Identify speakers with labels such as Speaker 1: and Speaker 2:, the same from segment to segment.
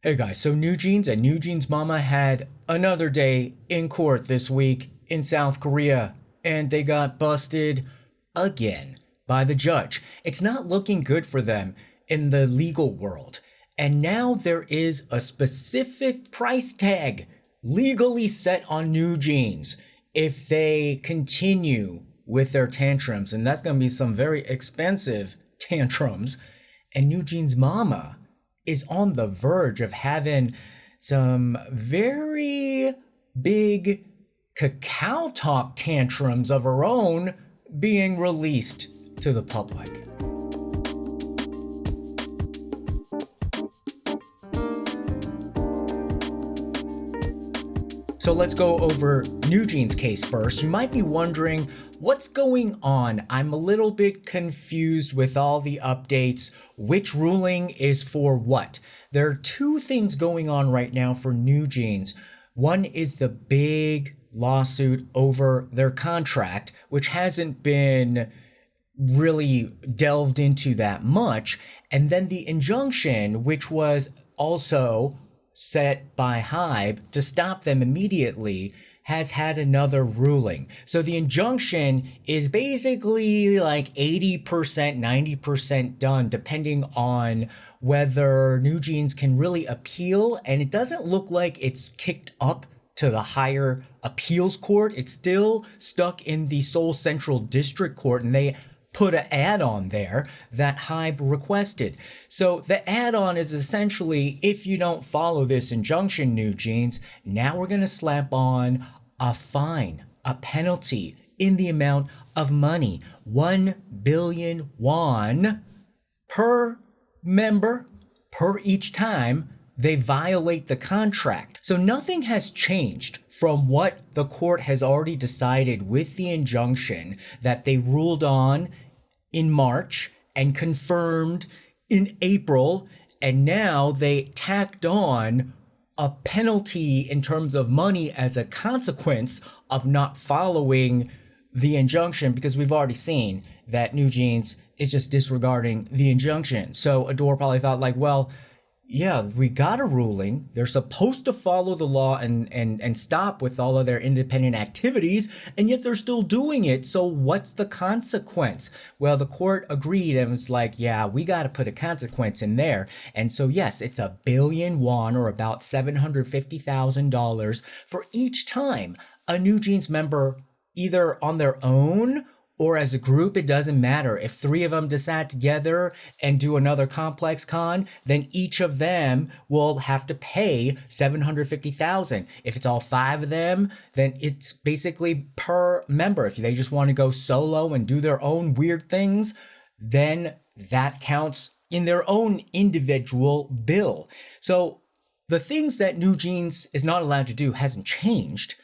Speaker 1: Hey guys, so New Jeans and New Jeans Mama had another day in court this week in South Korea, and they got busted again by the judge. It's not looking good for them in the legal world. And now there is a specific price tag legally set on New Jeans if they continue with their tantrums, and that's going to be some very expensive tantrums. And New Jeans Mama is on the verge of having some very big KakaoTalk tantrums of her own being released to the public. So let's go over New Jeans' case first. You might be wondering, what's going on? I'm a little bit confused with all the updates. Which ruling is for what? There are two things going on right now for New Jeans. One is the big lawsuit over their contract, which hasn't been really delved into that much. And then the injunction, which was also set by Hybe to stop them immediately, has had another ruling. So the injunction is basically like 80%, 90% done, depending on whether New Jeans can really appeal. And it doesn't look like it's kicked up to the higher appeals court. It's still stuck in the Seoul Central District Court, and they put an add-on there that Hybe requested. So the add-on is essentially, if you don't follow this injunction, New Jeans, now we're going to slap on a fine, a penalty in the amount of money, 1 billion won per member per each time they violate the contract. So nothing has changed from what the court has already decided with the injunction that they ruled on in March and confirmed in April. And now they tacked on a penalty in terms of money as a consequence of not following the injunction, because we've already seen that New Jeans is just disregarding the injunction. So Adore probably thought like, well, yeah, we got a ruling. They're supposed to follow the law and stop with all of their independent activities, and yet they're still doing it. So what's the consequence? Well, the court agreed and was like, yeah, we got to put a consequence in there. And so, yes, it's 1 billion won, or about $750,000 for each time a New Jeans member, either on their own or as a group, it doesn't matter. If 3 of them decide together and do another complex con, then each of them will have to pay $750,000. If it's all 5 of them, then it's basically per member. If they just want to go solo and do their own weird things, then that counts in their own individual bill. So the things that New Jeans is not allowed to do hasn't changed.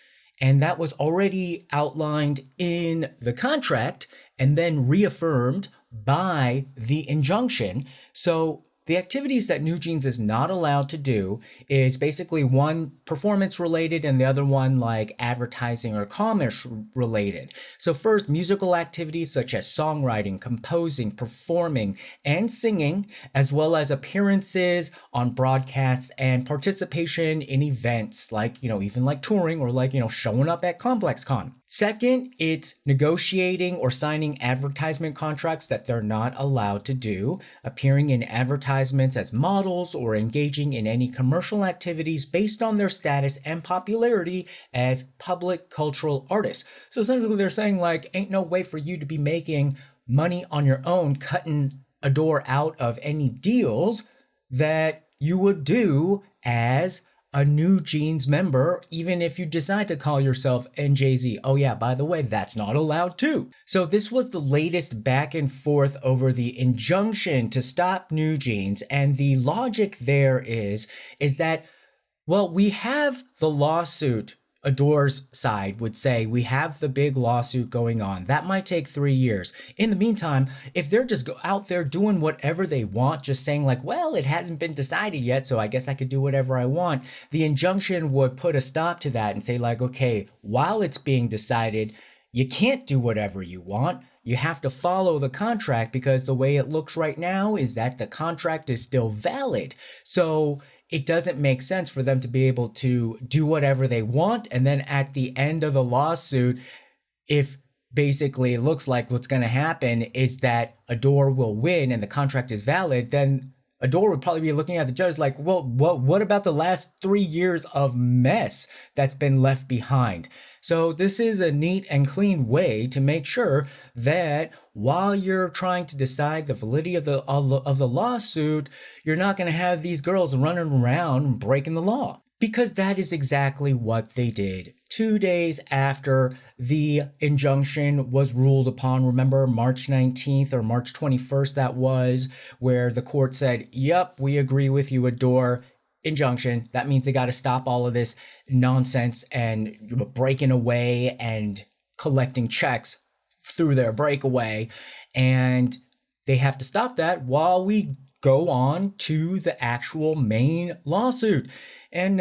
Speaker 1: And that was already outlined in the contract and then reaffirmed by the injunction. So the activities that New Jeans is not allowed to do is basically one performance related and the other one like advertising or commerce related. So first, musical activities such as songwriting, composing, performing, and singing, as well as appearances on broadcasts and participation in events like, even like touring or like, showing up at Complex Con. Second, it's negotiating or signing advertisement contracts that they're not allowed to do, appearing in advertisements as models, or engaging in any commercial activities based on their status and popularity as public cultural artists. So essentially they're saying like, ain't no way for you to be making money on your own, cutting Adore out of any deals that you would do as a New Jeans member, even if you decide to call yourself NJZ. Oh yeah, by the way, that's not allowed too. So this was the latest back and forth over the injunction to stop New Jeans. And the logic there is that, well, we have the lawsuit. Adore's side would say, we have the big lawsuit going on. That might take 3 years. In the meantime, if they're just out there doing whatever they want, just saying like, well, it hasn't been decided yet, so I guess I could do whatever I want, the injunction would put a stop to that and say like, okay, while it's being decided, you can't do whatever you want. You have to follow the contract, because the way it looks right now is that the contract is still valid. So it doesn't make sense for them to be able to do whatever they want. And then at the end of the lawsuit, if basically it looks like what's going to happen is that Adore will win and the contract is valid, then Adore would probably be looking at the judge like, well, what about the last 3 years of mess that's been left behind? So this is a neat and clean way to make sure that while you're trying to decide the validity of the lawsuit, you're not going to have these girls running around breaking the law. Because that is exactly what they did. 2 days after the injunction was ruled upon, remember March 19th or March 21st that was, where the court said, yep, we agree with you, Adore. Injunction. That means they got to stop all of this nonsense and breaking away and collecting checks through their breakaway. And they have to stop that while we go on to the actual main lawsuit. And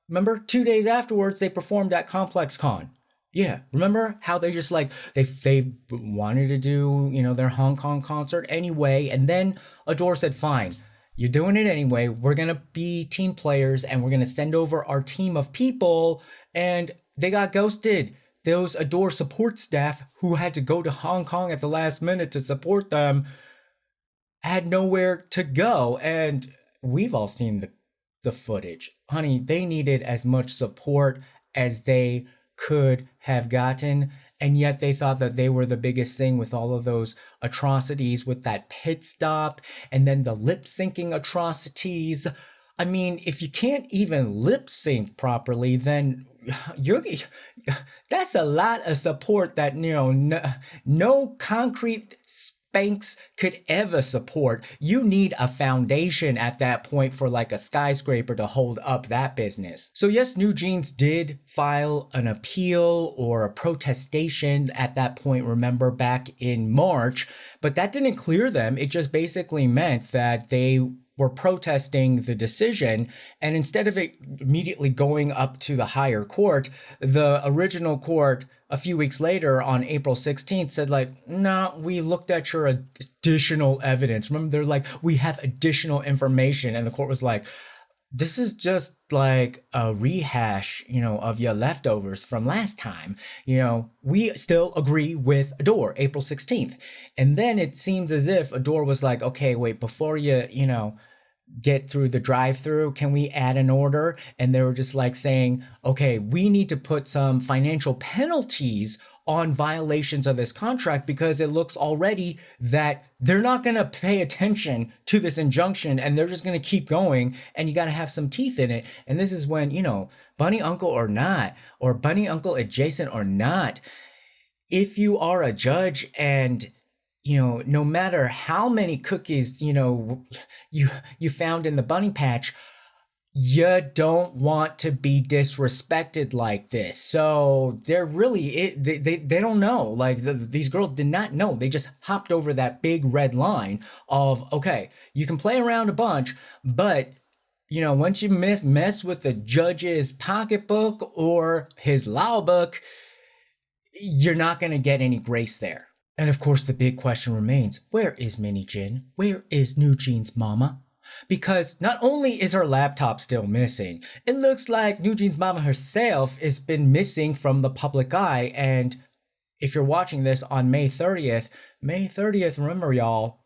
Speaker 1: remember 2 days afterwards, they performed at Complex Con. Yeah, remember how they just like, they wanted to do, their Hong Kong concert anyway. And then Adore said, fine, you're doing it anyway. We're going to be team players and we're going to send over our team of people. And they got ghosted. Those Adore support staff who had to go to Hong Kong at the last minute to support them had nowhere to go. And we've all seen the footage. Honey, they needed as much support as they could have gotten. And yet they thought that they were the biggest thing with all of those atrocities with that pit stop and then the lip syncing atrocities. I mean, if you can't even lip sync properly, then that's a lot of support that, no concrete banks could ever support. You need a foundation at that point for like a skyscraper to hold up that business. So yes, New Jeans did file an appeal or a protestation at that point, remember, back in March, but that didn't clear them. It just basically meant that they were protesting the decision, and instead of it immediately going up to the higher court, the original court a few weeks later on April 16th said like, nah, we looked at your additional evidence. Remember, they're like, we have additional information. And the court was like, this is just like a rehash, of your leftovers from last time. We still agree with Adore, April 16th. And then it seems as if Adore was like, okay, wait, before you, get through the drive-through, can we add an order? And they were just like saying, okay, we need to put some financial penalties on violations of this contract because it looks already that they're not going to pay attention to this injunction and they're just going to keep going, and you got to have some teeth in it. And this is when, bunny uncle or not, or bunny uncle adjacent or not, if you are a judge and no matter how many cookies, you found in the bunny patch, you don't want to be disrespected like this. So they're really, they don't know. Like these girls did not know. They just hopped over that big red line of, okay, you can play around a bunch, but once you mess with the judge's pocketbook or his law book, you're not going to get any grace there. And of course, the big question remains, where is Min Hee-jin? Where is New Jeans Mama? Because not only is her laptop still missing, it looks like New Jeans Mama herself has been missing from the public eye. And if you're watching this on May 30th, remember y'all,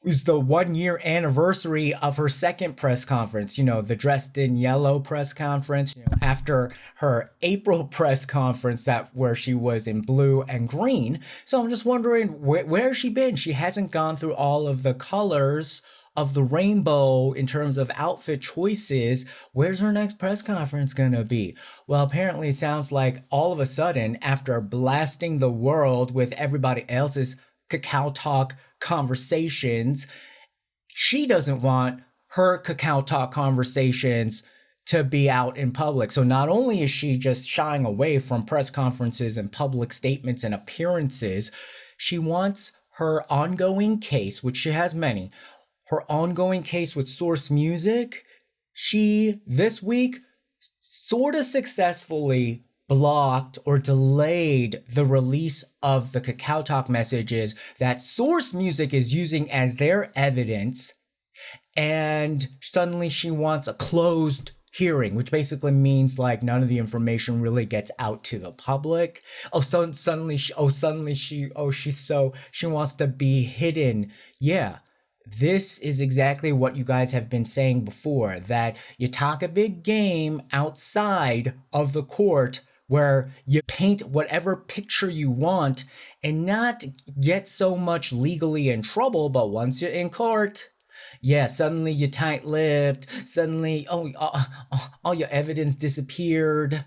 Speaker 1: was the 1 year anniversary of her second press conference, the dressed in yellow press conference, after her April press conference where she was in blue and green. So I'm just wondering, where has she been? She hasn't gone through all of the colors of the rainbow in terms of outfit choices. Where's her next press conference gonna be? Well, apparently it sounds like all of a sudden, after blasting the world with everybody else's KakaoTalk conversations, she doesn't want her KakaoTalk conversations to be out in public. So not only is she just shying away from press conferences and public statements and appearances, she wants her ongoing case, which she has many, her ongoing case with Source Music. She, this week, sort of successfully blocked or delayed the release of the KakaoTalk messages that Source Music is using as their evidence. and suddenly she wants a closed hearing, which basically means like none of the information really gets out to the public. She wants to be hidden. Yeah. This is exactly what you guys have been saying before, that you talk a big game outside of the court where you paint whatever picture you want and not get so much legally in trouble, but once you're in court, yeah, suddenly you're tight-lipped, suddenly all your evidence disappeared.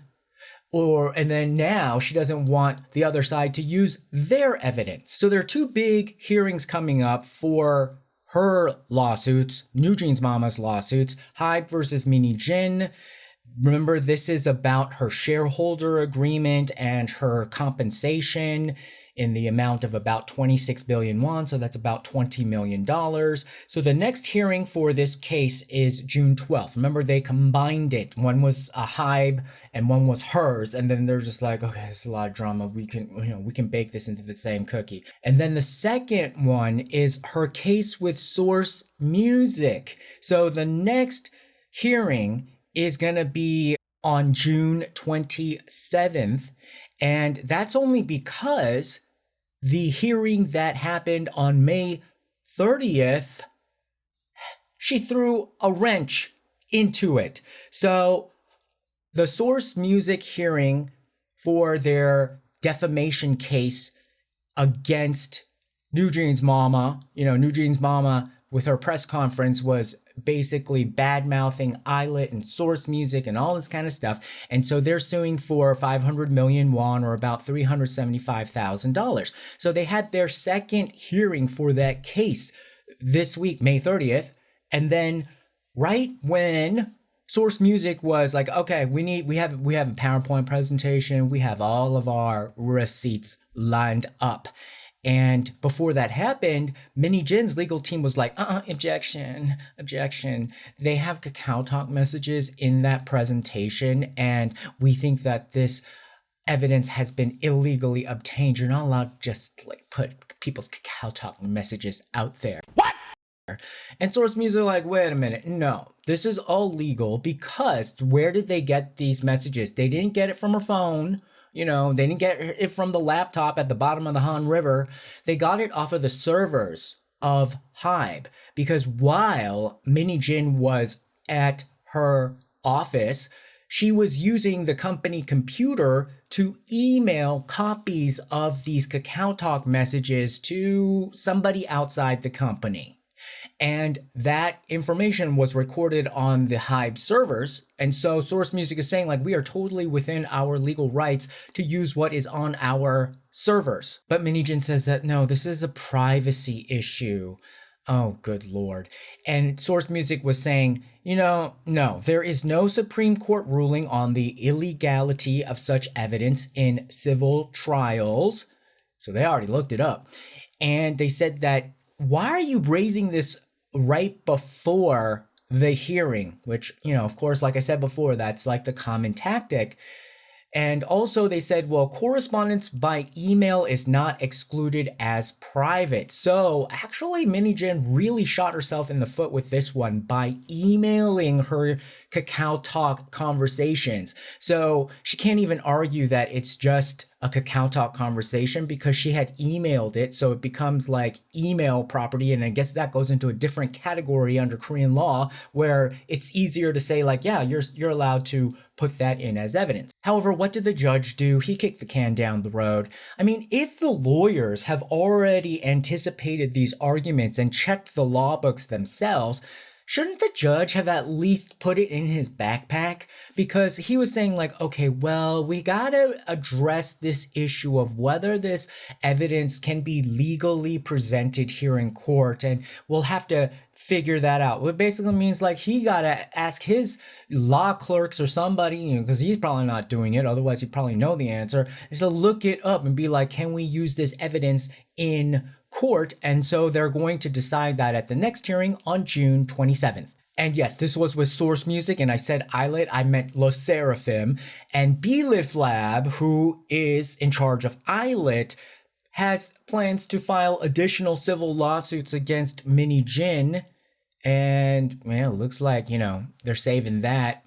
Speaker 1: And then now she doesn't want the other side to use their evidence. So there are two big hearings coming up for her lawsuits, New Jeans Mama's lawsuits, Hybe versus Min Hee-jin. Remember, this is about her shareholder agreement and her compensation in the amount of about 26 billion won, so that's about $20 million. So the next hearing for this case is June 12th. Remember, they combined it. One was a Hybe and one was hers, and then they're just like, okay, it's a lot of drama. We can bake this into the same cookie. And then the second one is her case with Source Music. So the next hearing is going to be on June 27th, and that's only because the hearing that happened on May 30th, she threw a wrench into it. So the Source Music hearing for their defamation case against New Jeans Mama, New Jeans Mama with her press conference was basically bad-mouthing Islet and Source Music and all this kind of stuff. And so they're suing for 500 million won, or about $375,000. So they had their second hearing for that case this week, May 30th. And then right when Source Music was like, okay, we have a PowerPoint presentation, we have all of our receipts lined up. And before that happened, Min Hee-jin's legal team was like, objection. They have KakaoTalk messages in that presentation, and we think that this evidence has been illegally obtained. You're not allowed to just put people's KakaoTalk messages out there. What? And Source Music like, wait a minute, no, this is all legal, because where did they get these messages? They didn't get it from her phone. They didn't get it from the laptop at the bottom of the Han River. They got it off of the servers of Hybe, because while Min Hee-jin was at her office, she was using the company computer to email copies of these KakaoTalk messages to somebody outside the company. And that information was recorded on the Hybe servers. And so Source Music is saying, we are totally within our legal rights to use what is on our servers. But Min Hee-jin says that, no, this is a privacy issue. Oh, good Lord. And Source Music was saying, no, there is no Supreme Court ruling on the illegality of such evidence in civil trials. So they already looked it up. And they said that, why are you raising this right before the hearing? Which, of course, like I said before, that's like the common tactic. And also they said, well, correspondence by email is not excluded as private. So actually, Min Hee-jin really shot herself in the foot with this one by emailing her KakaoTalk conversations. So she can't even argue that it's just a KakaoTalk conversation, because she had emailed it, so it becomes like email property, and I guess that goes into a different category under Korean law, where it's easier to say yeah, you're allowed to put that in as evidence. However, what did the judge do? He kicked the can down the road. I mean, if the lawyers have already anticipated these arguments and checked the law books themselves, shouldn't the judge have at least put it in his backpack? Because he was saying okay, well, we gotta address this issue of whether this evidence can be legally presented here in court, and we'll have to figure that out. What basically means he gotta ask his law clerks or somebody, because he's probably not doing it, otherwise he'd probably know the answer, is to look it up and be like, can we use this evidence in court? And so they're going to decide that at the next hearing on June 27th. And yes, this was with Source Music, and I said Islet, I meant Los Seraphim. And Belif Lab, who is in charge of Islet, has plans to file additional civil lawsuits against Min Hee-jin And well, it looks like, they're saving that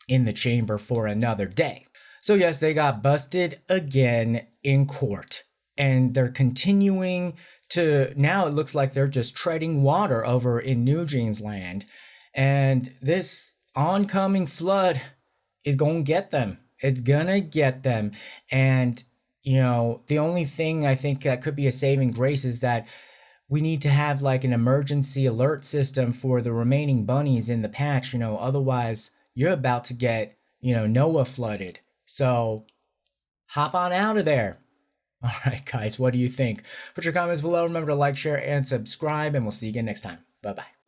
Speaker 1: in the chamber for another day. So yes, they got busted again in court. And they're continuing to, now it looks like they're just treading water over in New Jeans land. And this oncoming flood is going to get them. It's going to get them. And, the only thing I think that could be a saving grace is that we need to have like an emergency alert system for the remaining bunnies in the patch, otherwise you're about to get, Noah flooded. So hop on out of there. All right, guys, what do you think? Put your comments below. Remember to like, share, and subscribe, and we'll see you again next time. Bye-bye.